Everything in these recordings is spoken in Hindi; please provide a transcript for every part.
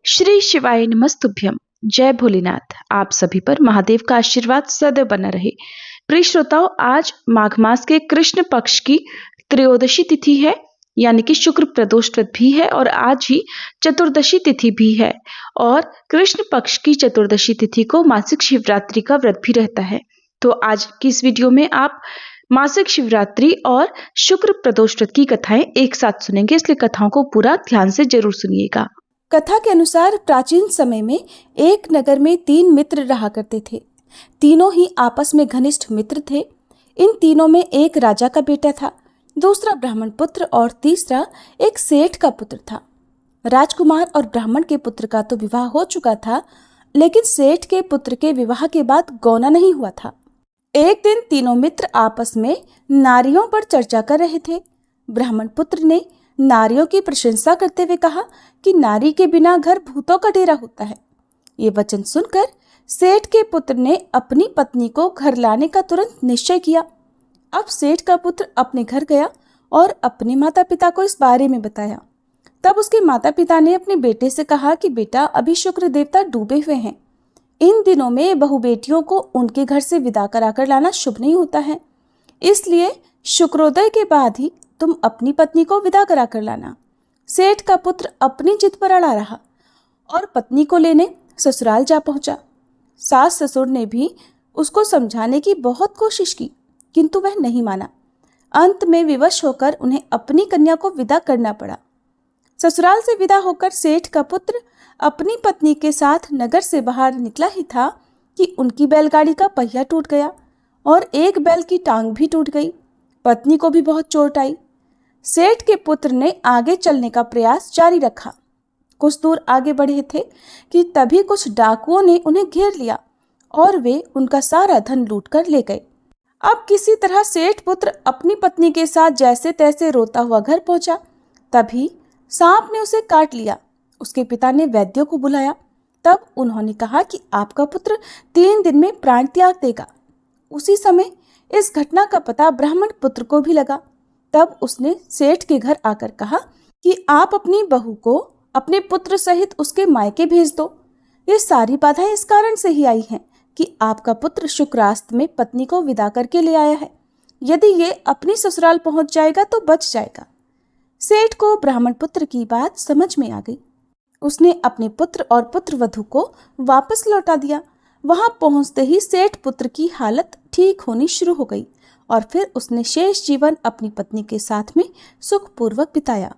श्री शिवाय नमस्तुभ्यम। जय भोलेनाथ। आप सभी पर महादेव का आशीर्वाद सदैव बना रहे। प्रिय श्रोताओं, आज माघ मास के कृष्ण पक्ष की त्रयोदशी तिथि है, यानी कि शुक्र प्रदोष व्रत भी है और आज ही चतुर्दशी तिथि भी है। और कृष्ण पक्ष की चतुर्दशी तिथि को मासिक शिवरात्रि का व्रत भी रहता है। तो आज की इस वीडियो में आप मासिक शिवरात्रि और शुक्र प्रदोष व्रत की कथाएं एक साथ सुनेंगे, इसलिए कथाओं को पूरा ध्यान से जरूर सुनिएगा। कथा के अनुसार प्राचीन समय में एक नगर में 3 मित्र रहा करते थे। तीनों ही आपस में घनिष्ठ मित्र थे। इन तीनों में एक राजा का बेटा था, दूसरा ब्राह्मण पुत्र और तीसरा एक सेठ का पुत्र था। राजकुमार और ब्राह्मण के पुत्र का तो विवाह हो चुका था, लेकिन सेठ के पुत्र के विवाह के बाद गौना नहीं हुआ था। एक दिन तीनों मित्र आपस में नारियों पर चर्चा कर रहे थे। ब्राह्मण पुत्र ने नारियों की प्रशंसा करते हुए कहा कि नारी के बिना घर भूतों का डेरा होता है। ये वचन सुनकर सेठ के पुत्र ने अपनी पत्नी को घर लाने का तुरंत निश्चय किया। अब सेठ का पुत्र अपने घर गया और अपने माता पिता को इस बारे में बताया। तब उसके माता पिता ने अपने बेटे से कहा कि बेटा, अभी शुक्र देवता डूबे हुए हैं। इन दिनों में बहु बेटियों को उनके घर से विदा कराकर लाना शुभ नहीं होता है, इसलिए शुक्रोदय के बाद ही तुम अपनी पत्नी को विदा करा कर लाना। सेठ का पुत्र अपनी जिद पर अड़ा रहा और पत्नी को लेने ससुराल जा पहुंचा। सास ससुर ने भी उसको समझाने की बहुत कोशिश की, किंतु वह नहीं माना। अंत में विवश होकर उन्हें अपनी कन्या को विदा करना पड़ा। ससुराल से विदा होकर सेठ का पुत्र अपनी पत्नी के साथ नगर से बाहर निकला ही था कि उनकी बैलगाड़ी का पहिया टूट गया और एक बैल की टांग भी टूट गई। पत्नी को भी बहुत चोट आई। सेठ के पुत्र ने आगे चलने का प्रयास जारी रखा। कुछ दूर आगे बढ़े थे कि तभी कुछ डाकुओं ने उन्हें घेर लिया और वे उनका सारा धन लूट कर ले गए। अब किसी तरह सेठ पुत्र अपनी पत्नी के साथ जैसे तैसे रोता हुआ घर पहुंचा। तभी सांप ने उसे काट लिया। उसके पिता ने वैद्यों को बुलाया। तब उन्होंने कहा कि आपका पुत्र 3 दिन में प्राण त्याग देगा। उसी समय इस घटना का पता ब्राह्मण पुत्र को भी लगा। तब उसने सेठ के घर आकर कहा कि आप अपनी बहू को अपने पुत्र सहित उसके मायके भेज दो। ये सारी बाधाएं इस कारण से ही आई हैं कि आपका पुत्र शुक्रास्त में पत्नी को विदा करके ले आया है। यदि ये अपनी ससुराल पहुंच जाएगा तो बच जाएगा। सेठ को ब्राह्मण पुत्र की बात समझ में आ गई। उसने अपने पुत्र और पुत्रवधू को वापस लौटा दिया। वहां पहुंचते ही सेठ पुत्र की हालत ठीक होनी शुरू हो गई और फिर उसने शेष जीवन अपनी पत्नी के साथ में सुखपूर्वक बिताया।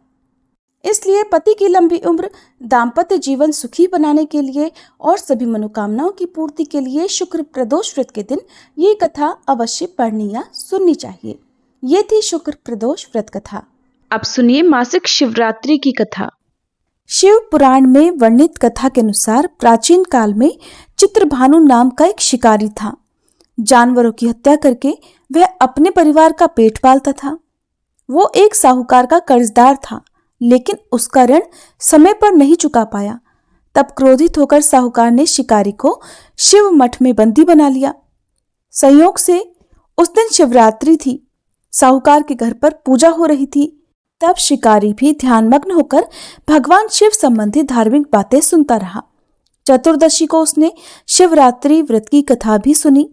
इसलिए पति की लंबी उम्र, दाम्पत्य जीवन सुखी बनाने के लिए और सभी मनोकामनाओं की पूर्ति के लिए शुक्र प्रदोष व्रत के दिन ये कथा अवश्य पढ़नी या सुननी चाहिए। ये थी शुक्र प्रदोष व्रत कथा। अब सुनिए मासिक शिवरात्रि की कथा। शिव पुराण में वर्णित कथा के अनुसार प्राचीन काल में चित्रभानु नाम का एक शिकारी था। जानवरों की हत्या करके वह अपने परिवार का पेट पालता था। वो एक साहूकार का कर्जदार था, लेकिन उसका ऋण समय पर नहीं चुका पाया। तब क्रोधित होकर साहूकार ने शिकारी को शिव मठ में बंदी बना लिया। संयोग से उस दिन शिवरात्रि थी। साहूकार के घर पर पूजा हो रही थी। तब शिकारी भी ध्यानमग्न होकर भगवान शिव संबंधी धार्मिक बातें सुनता रहा। चतुर्दशी को उसने शिवरात्रि व्रत की कथा भी सुनी।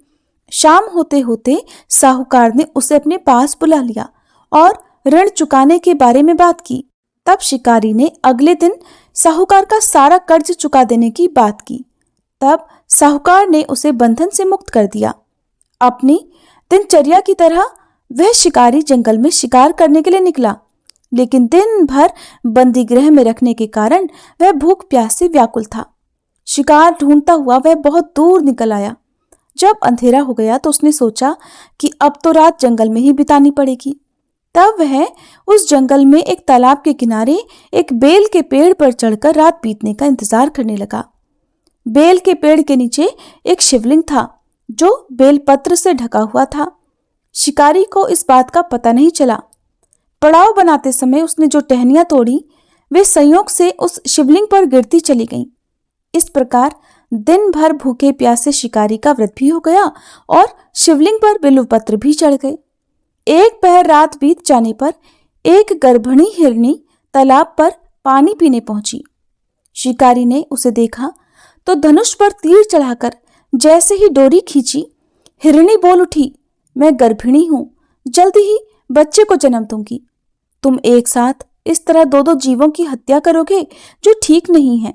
शाम होते होते साहूकार ने उसे अपने पास बुला लिया और ऋण चुकाने के बारे में बात की। तब शिकारी ने अगले दिन साहूकार का सारा कर्ज चुका देने की बात की। तब साहूकार ने उसे बंधन से मुक्त कर दिया। अपनी दिनचर्या की तरह वह शिकारी जंगल में शिकार करने के लिए निकला, लेकिन दिन भर बंदी गृह में रखने के कारण वह भूख प्यास से व्याकुल था। शिकार ढूंढता हुआ वह बहुत दूर निकल आया। जब अंधेरा हो गया तो उसने सोचा कि अब तो रात जंगल में ही बितानी पड़ेगी। तब वह उस जंगल में एक तालाब के किनारे एक बेल के पेड़ पर चढ़कर रात बीतने का इंतजार करने लगा। बेल के पेड़ के नीचे एक शिवलिंग था जो बेलपत्र से ढका हुआ था। शिकारी को इस बात का पता नहीं चला। पड़ाव बनाते समय उसने जो टहनियां तोड़ी वे संयोग से उस शिवलिंग पर गिरती चली गईं। इस प्रकार दिन भर भूखे प्यासे शिकारी का व्रत भी हो गया और शिवलिंग पर बिल्वपत्र भी चढ़ गए। एक पहर रात बीत जाने पर एक गर्भिणी हिरनी तालाब पर पानी पीने पहुंची। शिकारी ने उसे देखा तो धनुष पर तीर चढ़ाकर जैसे ही डोरी खींची, हिरणी बोल उठी, मैं गर्भिणी हूं, जल्दी ही बच्चे को जन्म दूंगी। तुम एक साथ इस तरह दो दो जीवों की हत्या करोगे जो ठीक नहीं है।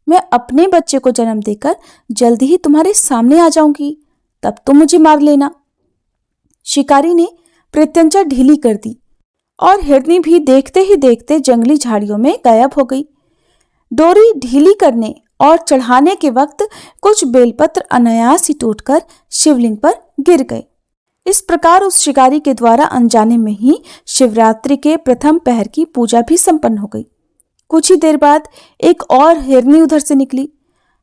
मैं अपने बच्चे को जन्म देकर जल्दी ही तुम्हारे सामने आ जाऊंगी, तब तुम मुझे मार लेना। शिकारी ने प्रत्यंचा ढीली कर दी और हिरनी भी देखते ही देखते जंगली झाड़ियों में गायब हो गई। डोरी ढीली करने और चढ़ाने के वक्त कुछ बेलपत्र अनायास ही टूटकर शिवलिंग पर गिर गए। इस प्रकार उस शिकारी के द्वारा अनजाने में ही शिवरात्रि के प्रथम पहर की पूजा भी संपन्न हो गई। कुछ ही देर बाद एक और हिरनी उधर से निकली।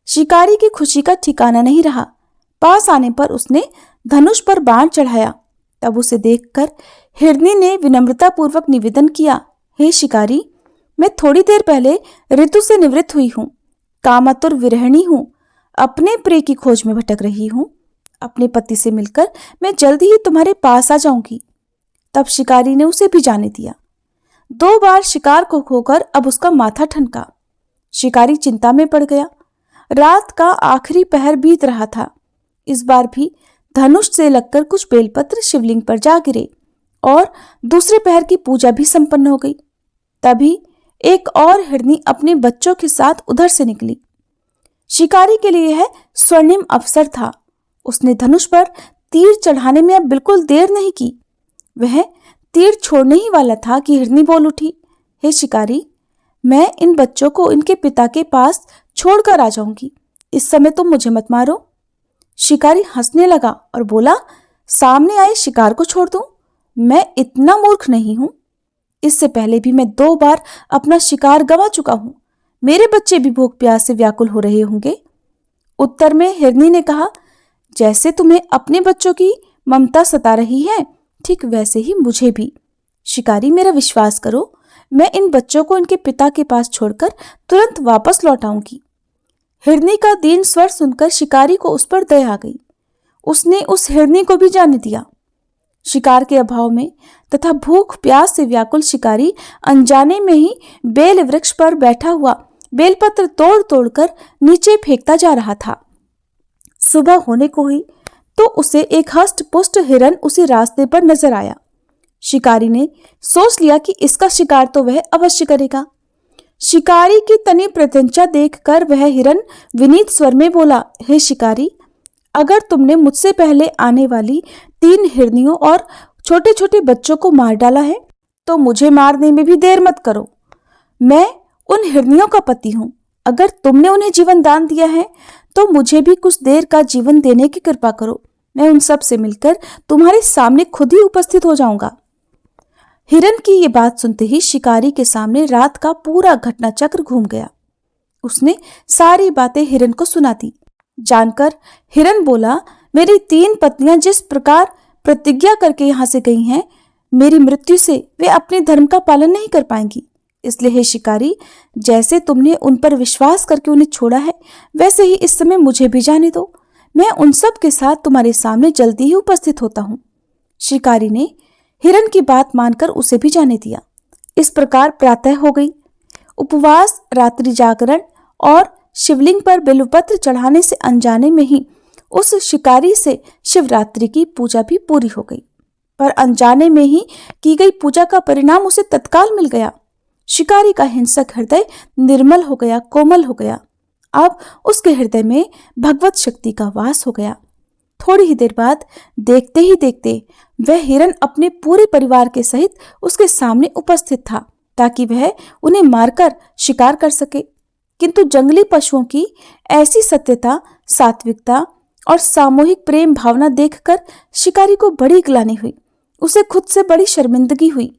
शिकारी की खुशी का ठिकाना नहीं रहा। पास आने पर उसने धनुष पर बाण चढ़ाया। तब उसे देखकर हिरनी ने विनम्रता पूर्वक निवेदन किया, हे शिकारी, मैं थोड़ी देर पहले ऋतु से निवृत्त हुई हूं, कामातुर विरहिणी हूं, अपने प्रिय की खोज में भटक रही हूं। अपने पति से मिलकर मैं जल्दी ही तुम्हारे पास आ जाऊंगी। तब शिकारी ने उसे भी जाने दिया। 2 बार शिकार को खोकर अब उसका माथा ठनका। शिकारी चिंता में पड़ गया। रात का आखिरी पहर बीत रहा था। इस बार भी धनुष से लगकर कुछ बेलपत्र शिवलिंग पर जा गिरे और दूसरे पहर की पूजा भी संपन्न हो गई। तभी एक और हिरनी अपने बच्चों के साथ उधर से निकली। शिकारी के लिए यह स्वर्णिम अवसर था। उसने धनुष पर तीर चढ़ाने में अब बिल्कुल देर नहीं की। वह तीर छोड़ने ही वाला था कि हिरनी बोल उठी, हे शिकारी, मैं इन बच्चों को इनके पिता के पास छोड़कर आ जाऊंगी। इस समय तुम मुझे मत मारो। शिकारी हंसने लगा और बोला, सामने आए शिकार को छोड़ दूं? मैं इतना मूर्ख नहीं हूं। इससे पहले भी मैं 2 बार अपना शिकार गंवा चुका हूं। मेरे बच्चे भी भूख प्यास से व्याकुल हो रहे होंगे। उत्तर में हिरनी ने कहा, जैसे तुम्हें अपने बच्चों की ममता सता रही है, ठीक वैसे ही मुझे भी। शिकारी, मेरा विश्वास करो, मैं इन बच्चों को इनके पिता के पास छोड़कर तुरंत वापस लौट आऊंगी। हिरनी का दीन स्वर सुनकर शिकारी को उस पर दया आ गई। उसने उस हिरनी को भी जाने दिया। शिकार के अभाव में तथा भूख प्यास से व्याकुल शिकारी अनजाने में ही बेल वृक्ष पर बैठा हुआ बेलपत्र तोड़ तोड़कर नीचे फेंकता जा रहा था। सुबह होने को हुई तो उसे एक हष्ट पुष्ट हिरन उसी रास्ते पर नजर आया। शिकारी ने सोच लिया कि इसका शिकार तो वह अवश्य करेगा। शिकारी की तनी प्रत्यंचा देखकर वह हिरन विनीत स्वर में बोला, हे शिकारी, अगर तुमने मुझसे पहले आने वाली 3 हिरनियों और छोटे छोटे बच्चों को मार डाला है तो मुझे मारने में भी देर मत करो। मैं उन हिरनियों का पति हूं। अगर तुमने उन्हें जीवन दान दिया है तो मुझे भी कुछ देर का जीवन देने की कृपा करो। मैं उन सब से मिलकर तुम्हारे सामने खुद ही उपस्थित हो जाऊंगा। हिरन की ये बात सुनते ही शिकारी के सामने रात का पूरा घटना चक्र घूम गया। उसने सारी बातें हिरन को सुना दी। जानकर हिरन बोला, मेरी 3 पत्नियां जिस प्रकार प्रतिज्ञा करके यहां से गई हैं, मेरी मृत्यु से वे अपने धर्म का पालन नहीं कर पाएंगी। इसलिए हे शिकारी, जैसे तुमने उन पर विश्वास करके उन्हें छोड़ा है, वैसे ही इस समय मुझे भी जाने दो। मैं उन सब के साथ तुम्हारे सामने जल्दी ही उपस्थित होता हूं। शिकारी ने हिरन की बात मानकर उसे भी जाने दिया। इस प्रकार प्रातः हो गई। उपवास, रात्रि जागरण और शिवलिंग पर बेलपत्र चढ़ाने से अनजाने में ही उस शिकारी से शिवरात्रि की पूजा भी पूरी हो गई। पर अनजाने में ही की गई पूजा का परिणाम उसे तत्काल मिल गया। शिकारी का हिंसक हृदय निर्मल हो गया, कोमल हो गया। अब उसके हृदय में भगवत शक्ति का वास हो गया। थोड़ी ही देर बाद देखते ही देखते वह हिरन अपने पूरे परिवार के सहित उसके सामने उपस्थित था, ताकि वह उन्हें मारकर शिकार कर सके। किंतु जंगली पशुओं की ऐसी सत्यता, सात्विकता और सामूहिक प्रेम भावना देखकर शिकारी को बड़ी ग्लानि हुई। उसे खुद से बड़ी शर्मिंदगी हुई।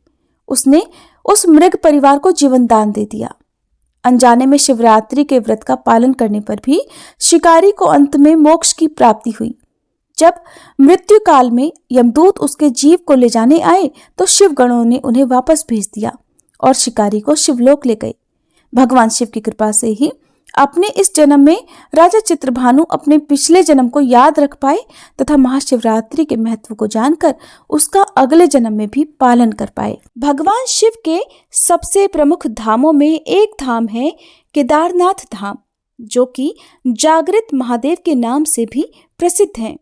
उसने उस मृग परिवार को जीवन दान दे दिया। अनजाने में शिवरात्रि के व्रत का पालन करने पर भी शिकारी को अंत में मोक्ष की प्राप्ति हुई। जब मृत्यु काल में यमदूत उसके जीव को ले जाने आए तो शिवगणों ने उन्हें वापस भेज दिया और शिकारी को शिवलोक ले गए। भगवान शिव की कृपा से ही अपने इस जन्म में राजा चित्रभानु अपने पिछले जन्म को याद रख पाए तथा महाशिवरात्रि के महत्व को जानकर उसका अगले जन्म में भी पालन कर पाए। भगवान शिव के सबसे प्रमुख धामों में एक धाम है केदारनाथ धाम, जो कि जागृत महादेव के नाम से भी प्रसिद्ध है।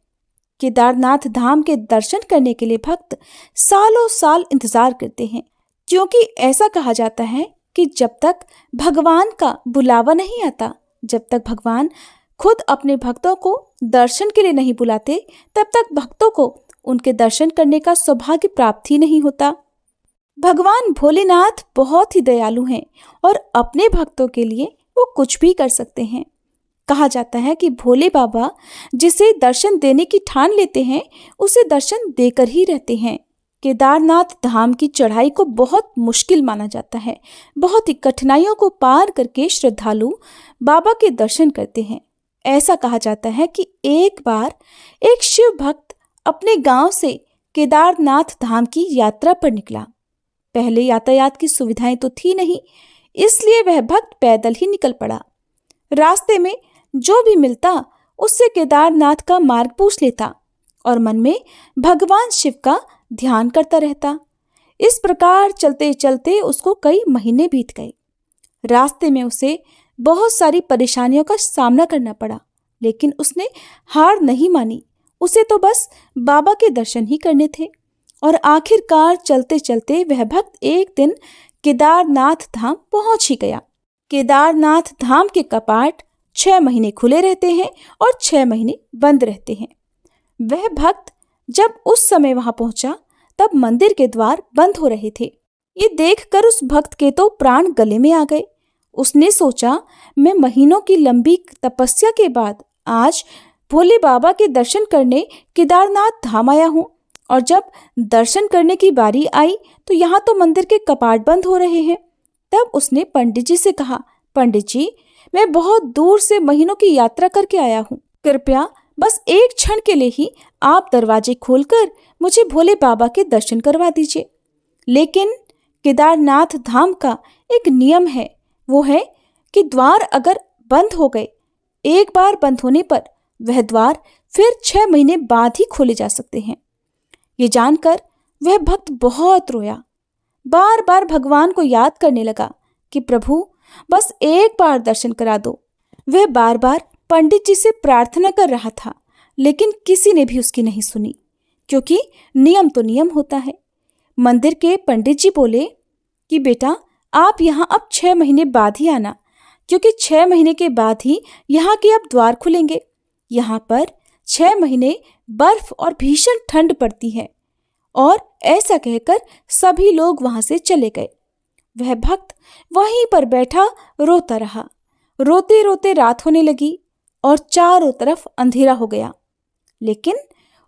केदारनाथ धाम के दर्शन करने के लिए भक्त सालों साल इंतजार करते हैं, क्योंकि ऐसा कहा जाता है कि जब तक भगवान का बुलावा नहीं आता, जब तक भगवान खुद अपने भक्तों को दर्शन के लिए नहीं बुलाते, तब तक भक्तों को उनके दर्शन करने का सौभाग्य प्राप्त ही नहीं होता। भगवान भोलेनाथ बहुत ही दयालु हैं और अपने भक्तों के लिए वो कुछ भी कर सकते हैं। कहा जाता है कि भोले बाबा जिसे दर्शन देने की ठान लेते हैं, उसे दर्शन देकर ही रहते हैं। केदारनाथ धाम की चढ़ाई को बहुत मुश्किल माना जाता है। बहुत ही कठिनाइयों को पार करके श्रद्धालु बाबा के दर्शन करते हैं। ऐसा कहा जाता है कि एक बार एक शिव भक्त अपने गांव से केदारनाथ धाम की यात्रा पर निकला। पहले यातायात की सुविधाएं तो थी नहीं, इसलिए वह भक्त पैदल ही निकल पड़ा। रास्ते में जो भी मिलता उससे केदारनाथ का मार्ग पूछ लेता और मन में भगवान शिव का ध्यान करता रहता। इस प्रकार चलते चलते उसको कई महीने बीत गए। रास्ते में उसे बहुत सारी परेशानियों का सामना करना पड़ा, लेकिन उसने हार नहीं मानी। उसे तो बस बाबा के दर्शन ही करने थे। और आखिरकार चलते चलते वह भक्त एक दिन केदारनाथ धाम पहुंच ही गया। केदारनाथ धाम के कपाट 6 महीने खुले रहते हैं और 6 महीने बंद रहते हैं। वह भक्त जब उस समय वहां पहुंचा, तब मंदिर के द्वार बंद हो रहे थे। ये देखकर उस भक्त के तो प्राण गले में आ गए। उसने सोचा, मैं महीनों की लंबी तपस्या के बाद आज भोले बाबा के दर्शन करने केदारनाथ धाम आया हूँ, और जब दर्शन करने की बारी आई तो यहाँ तो मंदिर के कपाट बंद हो रहे हैं। तब उसने पंडित जी से कहा, पंडित जी, मैं बहुत दूर से महीनों की यात्रा करके आया हूँ, कृपया बस एक क्षण के लिए ही आप दरवाजे खोलकर मुझे भोले बाबा के दर्शन करवा दीजिए। लेकिन केदारनाथ धाम का एक नियम है, वो है कि द्वार अगर बंद हो गए, एक बार बंद होने पर वह द्वार फिर 6 महीने बाद ही खोले जा सकते हैं। ये जानकर वह भक्त बहुत रोया, बार बार भगवान को याद करने लगा कि प्रभु बस एक बार दर्शन करा दो। वह बार बार पंडित जी से प्रार्थना कर रहा था, लेकिन किसी ने भी उसकी नहीं सुनी, क्योंकि नियम तो नियम होता है। मंदिर के पंडित जी बोले कि बेटा, आप यहाँ अब 6 महीने बाद ही आना, क्योंकि 6 महीने के बाद ही यहाँ के अब द्वार खुलेंगे। यहाँ पर 6 महीने बर्फ और भीषण ठंड पड़ती है। और ऐसा कहकर सभी लोग वहां से चले गए। वह भक्त वहीं पर बैठा रोता रहा। रोते रोते रात होने लगी और चारों तरफ अंधेरा हो गया। लेकिन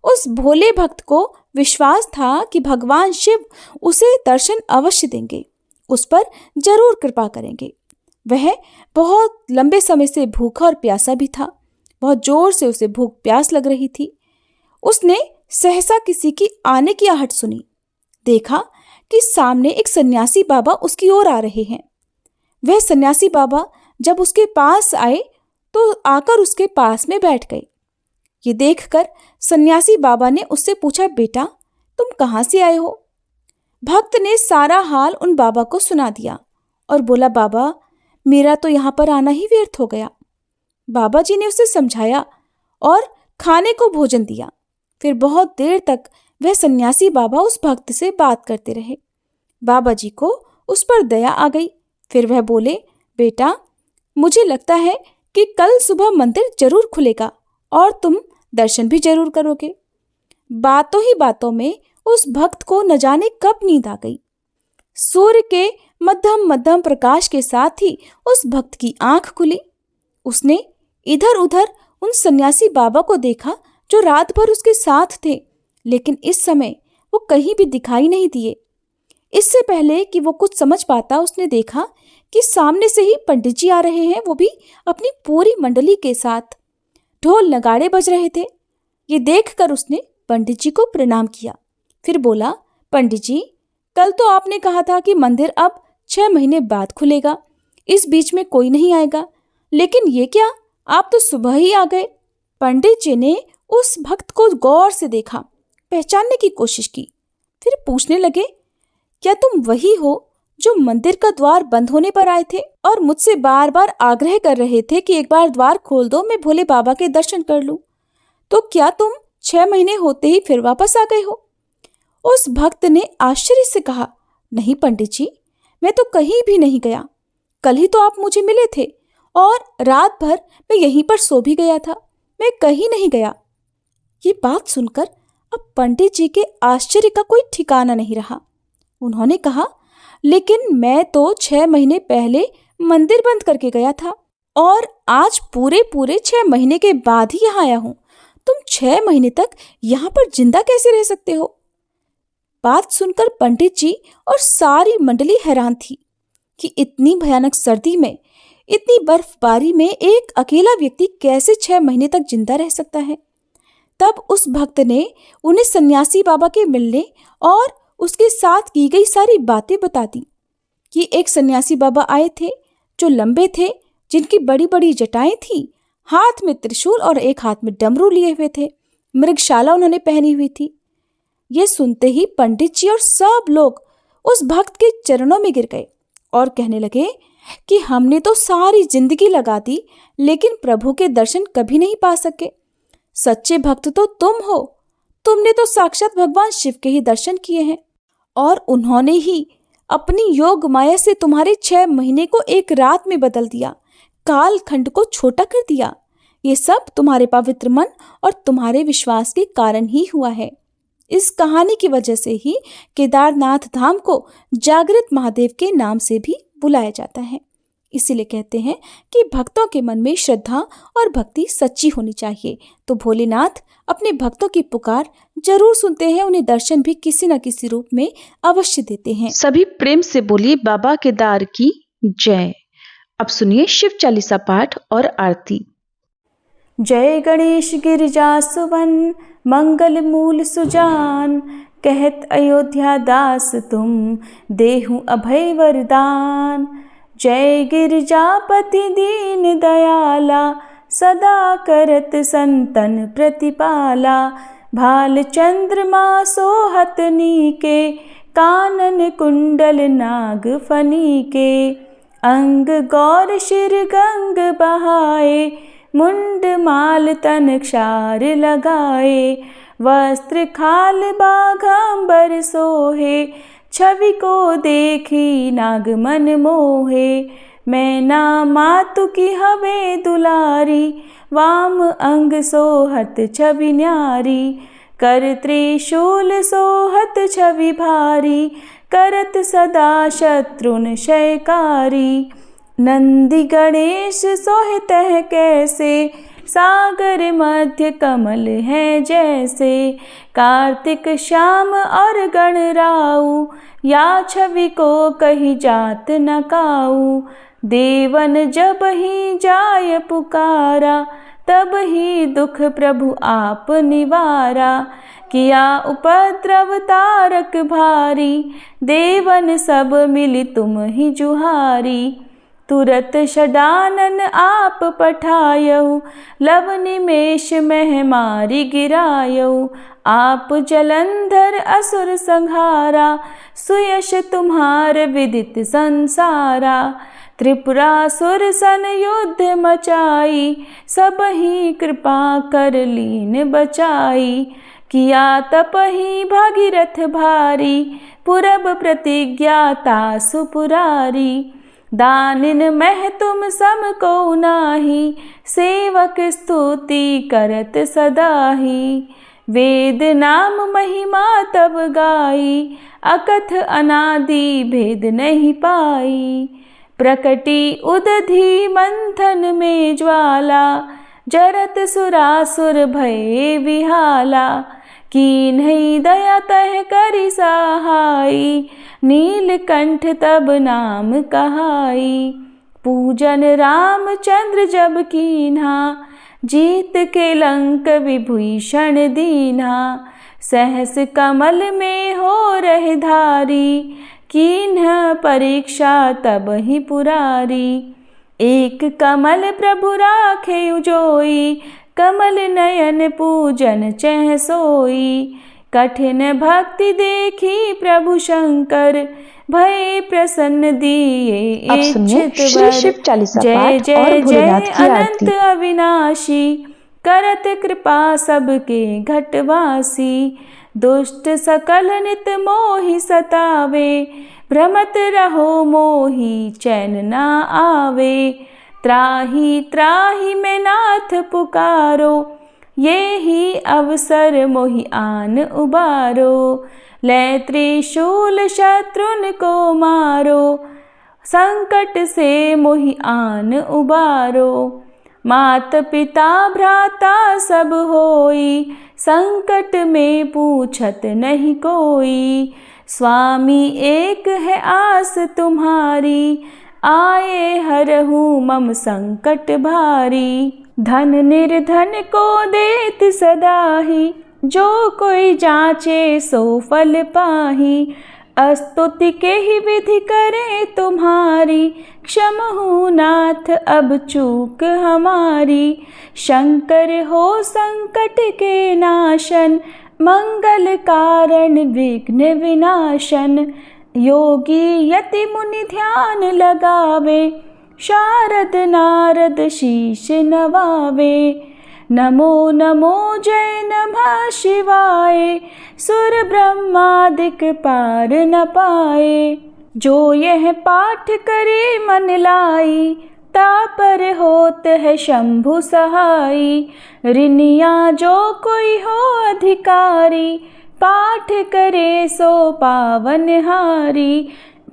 उस भोले भक्त को विश्वास था कि भगवान शिव उसे दर्शन अवश्य देंगे, उस पर जरूर कृपा करेंगे। वह बहुत लंबे समय से भूखा और प्यासा भी था। बहुत जोर से उसे भूख प्यास लग रही थी। उसने सहसा किसी की आने की आहट सुनी। देखा कि सामने एक सन्यासी बाबा उसकी ओर आ रहे हैं। वह सन्यासी बाबा जब उसके पास आए तो आकर उसके पास में बैठ गए। ये देखकर सन्यासी बाबा ने उससे पूछा, बेटा, तुम कहाँ से आए हो? भक्त ने सारा हाल उन बाबा को सुना दिया और बोला, बाबा, मेरा तो यहाँ पर आना ही व्यर्थ हो गया। बाबा जी ने उसे समझाया और खाने को भोजन दिया। फिर बहुत देर तक वह सन्यासी बाबा उस भक्त से बात करते रहे। बाबा जी को उस पर दया आ गई। फिर वह बोले, बेटा, मुझे लगता है कि कल सुबह मंदिर जरूर खुलेगा और तुम दर्शन भी जरूर करोगे। बातों ही बातों में उस भक्त को न जाने कब नींद आ गई। सूर्य के मध्यम मध्यम प्रकाश के साथ ही उस भक्त की आंख खुली। उसने इधर उधर उन सन्यासी बाबा को देखा जो रात भर उसके साथ थे, लेकिन इस समय वो कहीं भी दिखाई नहीं दिए। इससे पहले कि वो कुछ समझ पाता, उसने देखा कि सामने से ही पंडित जी आ रहे हैं, वो भी अपनी पूरी मंडली के साथ। ढोल नगाड़े बज रहे थे। ये देखकर उसने पंडित जी को प्रणाम किया। फिर बोला, पंडित जी, कल तो आपने कहा था कि मंदिर अब 6 महीने बाद खुलेगा, इस बीच में कोई नहीं आएगा, लेकिन ये क्या, आप तो सुबह ही आ गए। पंडित जी ने उस भक्त को गौर से देखा, पहचानने की कोशिश की, फिर पूछने लगे, क्या तुम वही हो जो मंदिर का द्वार बंद होने पर आए थे और मुझसे बार बार आग्रह कर रहे थे कि एक बार द्वार खोल दो, मैं भोले बाबा के दर्शन कर लूं? तो क्या तुम 6 महीने होते ही फिर वापस आ गए हो? उस भक्त ने आश्चर्य से कहा, नहीं पंडित जी, मैं तो कहीं भी नहीं गया। कल ही तो आप मुझे मिले थे और रात भर मैं यहीं पर सो भी गया था। मैं कहीं नहीं गया। ये बात सुनकर अब पंडित जी के आश्चर्य का कोई ठिकाना नहीं रहा। उन्होंने कहा, लेकिन मैं तो 6 महीने पहले मंदिर बंद करके गया था और आज पूरे 6 महीने के बाद ही यहाँ आया हूँ। तुम 6 महीने तक यहाँ पर जिंदा कैसे रह सकते हो? बात सुनकर पंडित जी और सारी मंडली हैरान थी कि इतनी भयानक सर्दी में, इतनी बर्फबारी में एक अकेला व्यक्ति कैसे 6 महीने तक जिंदा रह सकता है। तब उस भक्त ने उन्हें सन्यासी बाबा के मिलने और उसके साथ की गई सारी बातें बता दी कि एक सन्यासी बाबा आए थे जो लंबे थे, जिनकी बड़ी बड़ी जटाएं थी, हाथ में त्रिशूल और एक हाथ में डमरू लिए हुए थे, मृगशाला उन्होंने पहनी हुई थी। ये सुनते ही पंडित जी और सब लोग उस भक्त के चरणों में गिर गए और कहने लगे कि हमने तो सारी जिंदगी लगा दी, लेकिन प्रभु के दर्शन कभी नहीं पा सके। सच्चे भक्त तो तुम हो। तुमने तो साक्षात भगवान शिव के ही दर्शन किए हैं और उन्होंने ही अपनी योग माया से तुम्हारे 6 महीने को एक रात में बदल दिया, काल खंड को छोटा कर दिया। ये सब तुम्हारे पवित्र मन और तुम्हारे विश्वास के कारण ही हुआ है। इस कहानी की वजह से ही केदारनाथ धाम को जागृत महादेव के नाम से भी बुलाया जाता है। इसीलिए कहते हैं कि भक्तों के मन में श्रद्धा और भक्ति सच्ची होनी चाहिए। तो भोलेनाथ अपने भक्तों की पुकार जरूर सुनते हैं, उन्हें दर्शन भी किसी न किसी रूप में अवश्य देते हैं। सभी प्रेम से बोलिए बाबा केदार की जय। अब सुनिए शिव चालीसा पाठ और आरती। जय गणेश गिरिजा सुवन, मंगल मूल सुजान, कहत अयोध्या दास तुम, देहु अभय वरदान। जय गिरिजापति दीन दयाला, सदा करत संतन प्रतिपाला। भाल चंद्रमा सोहत नीके, कानन कुंडल नाग फनीके। अंग गौर शिर गंग बहाए, मुंड माल तन क्षार लगाए। वस्त्र खाल बाघांबर सोहे, छवि को देखी नाग मन मोहे। मैना मातु की हवे दुलारी, वाम अंग सोहत छवि न्यारी। कर त्रिशूल सोहत छवि भारी, करत सदा शत्रुन क्षयकारी। नंदी गणेश सोहित है कैसे, सागर मध्य कमल है जैसे। कार्तिक श्याम और गणराऊ, या छवि को कही जात न काऊ। देवन जब ही जाय पुकारा, तब ही दुख प्रभु आप निवारा। किया उपद्रव तारक भारी, देवन सब मिली तुम ही जुहारी। तुरत षडानन आप पठायऊ, लव निमेष मह मारी गिरायऊ। आप जलंधर असुर संहारा, सुयश तुम्हार विदित संसारा। त्रिपुरासुर सन युद्ध मचाई, सब ही कृपा कर लीन बचाई। किया तप ही भागीरथ भारी, पुरब प्रतिज्ञाता सुपुरारी। दानिन मह तुम सम को नाही, सेवक स्तुति करत सदाही। वेद नाम महिमा तब गाई, अकथ अनादि भेद नहीं पाई। प्रकटी उदधि मंथन में ज्वाला, जरत सुरासुर भये विहाला। कीन्ही दया तह करि सहाई, नीलकंठ तब नाम कहाई। पूजन रामचंद्र जब कीन्हा, जीत के लंक विभीषण दीन्हा। सहस कमल में हो रहे धारी, कीन्ह परीक्षा तब ही पुरारी। एक कमल प्रभु राखे उजोई, कमल नयन पूजन चह सोई। कठिन भक्ति देखी प्रभु शंकर, भय प्रसन्न दिए अब सुनिए इच्छित श्री वर। शिव चालीसा जय पाठ और जय भोलेनाथ जय की अनंत आरती। अविनाशी, करत कृपा सबके घटवासी। दुष्ट सकल नित मोहि सतावे, भ्रमत रहो मोहि चैन ना आवे। त्राहि त्राहि मैं नाथ पुकारो, ये ही अवसर मोहि आन उबारो। लै त्रिशूल शत्रुन को मारो, संकट से मोहि आन उबारो। मात पिता भ्राता सब होई, संकट में पूछत नहीं कोई। स्वामी एक है आस तुम्हारी, आए हरहु मम संकट भारी। धन निर्धन को देत सदाहि, जो कोई जाचे सो फल पाही। स्तुति के ही विधि करे तुम्हारी, क्षमहु नाथ अब चूक हमारी। शंकर हो संकट के नाशन, मंगल कारण विघ्न विनाशन। योगी यति मुनि ध्यान लगावे, शारद नारद शीश नवावे। नमो नमो जय नमः शिवाय, सुर ब्रह्मादिक पार न पाए। जो यह पाठ करे मन लाई, तापर होत है शंभु सहाई। ऋनिया जो कोई हो अधिकारी, पाठ करे सो पावन हारी।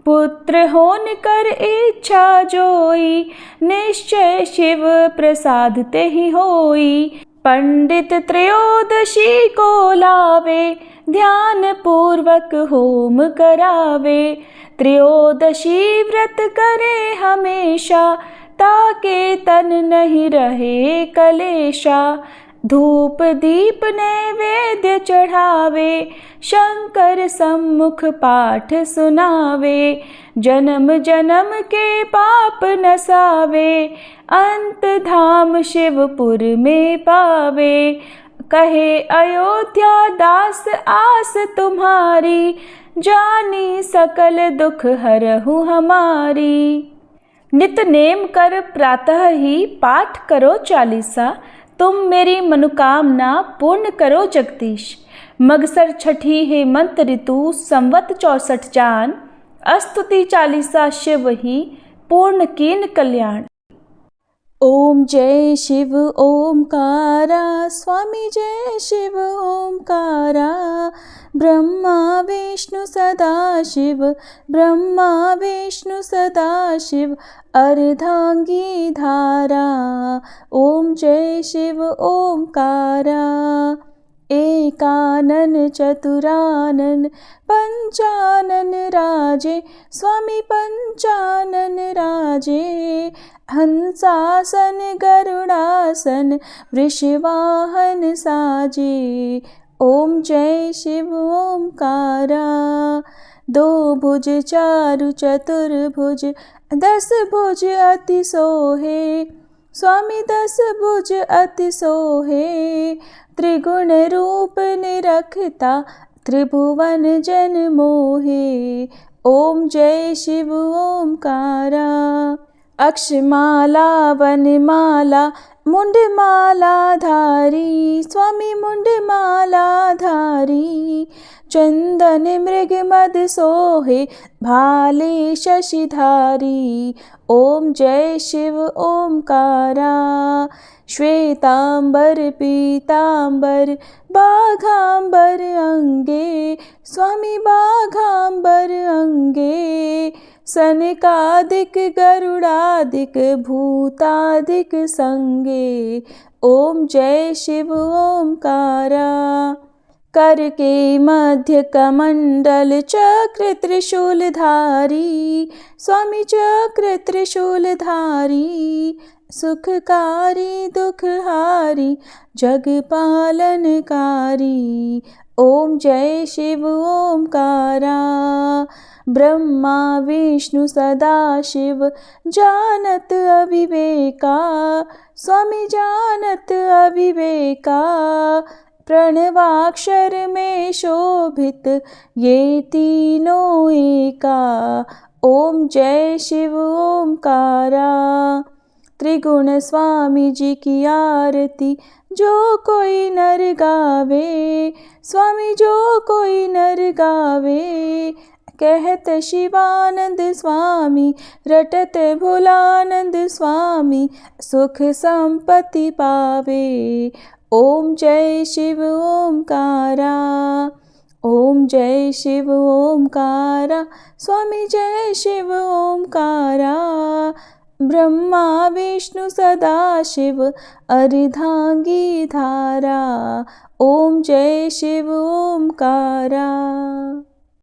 पुत्र होन कर इच्छा जोई, निश्चय शिव प्रसाद ते ही होई। पंडित त्रयोदशी को लावे, ध्यान पूर्वक होम करावे। त्रयोदशी व्रत करे हमेशा, ताके तन नहीं रहे कलेशा। धूप दीप नैवेद्य चढ़ावे, शंकर सम्मुख पाठ सुनावे। जन्म जन्म के पाप नसावे, अंत धाम शिवपुर में पावे। कहे अयोध्या दास आस तुम्हारी, जानी सकल दुख हरहु हमारी। नित नेम कर प्रातः ही पाठ करो चालीसा, तुम मेरी मनोकामना पूर्ण करो जगदीश। मगसर छठी हेमंत ऋतु संवत 64 जान, स्तुति चालीसा शिव ही पूर्ण कीन कल्याण। ओम जय शिव ओमकारा, स्वामी जय शिव ओमकारा। ब्रह्मा विष्णु सदा शिव, ब्रह्मा विष्णु सदा शिव, अर्धांगी धारा। ओम जय शिव ओमकारा। एकानन चतुरानन पंचानन राजे, स्वामी पंचानन राजे। हंसासन गरुड़ासन, वृषवाहन साजे। ओम जय शिव ओमकारा। दो भुज चारु चतुर्भुज, 10 भुज अति सोहे, स्वामी 10 भुज अति सोहे। त्रिगुण रूप निरखता, त्रिभुवन जन मोहे। ओम जय शिव ओमकारा। अक्षमाला वनमाला, मुंडमाला धारी, स्वामी मुंडमाला धारी। चंदन मृग मद सोहे, भाले शशिधारी। ओम जय शिव ओमकारा। श्वेतांबर पीतांबर, बाघांबर अंगे, स्वामी बाघांबर अंगे। सनकादिक गरुड़ादिक, भूतादिक संगे। ओम जय शिव ओमकारा। कर के मध्य कमंडल, चक्र त्रिशूलधारी, स्वामी चक्र त्रिशूलधारी। सुखकारी दुखहारी, जग पालनकारी। ओम जय शिव ओमकारा। ब्रह्मा विष्णु सदाशिव जानत अविवेका, स्वामी जानत अविवेका। प्रणवाक्षर में शोभित ये तीनों एका, ओम जय शिव ओमकारा। त्रिगुण स्वामी जी की आरती जो कोई नर गावे, स्वामी जो कोई नर गावे। कहत शिवानंद स्वामी रटत भोलानंद स्वामी, सुख संपत्ति पावे। ओम जय शिव ओमकारा, ओम जय शिव ओमकारा, स्वामी जय शिव ओमकारा। ब्रह्मा विष्णु सदाशिव अर्धांगी धारा, ओम जय शिव ओमकारा।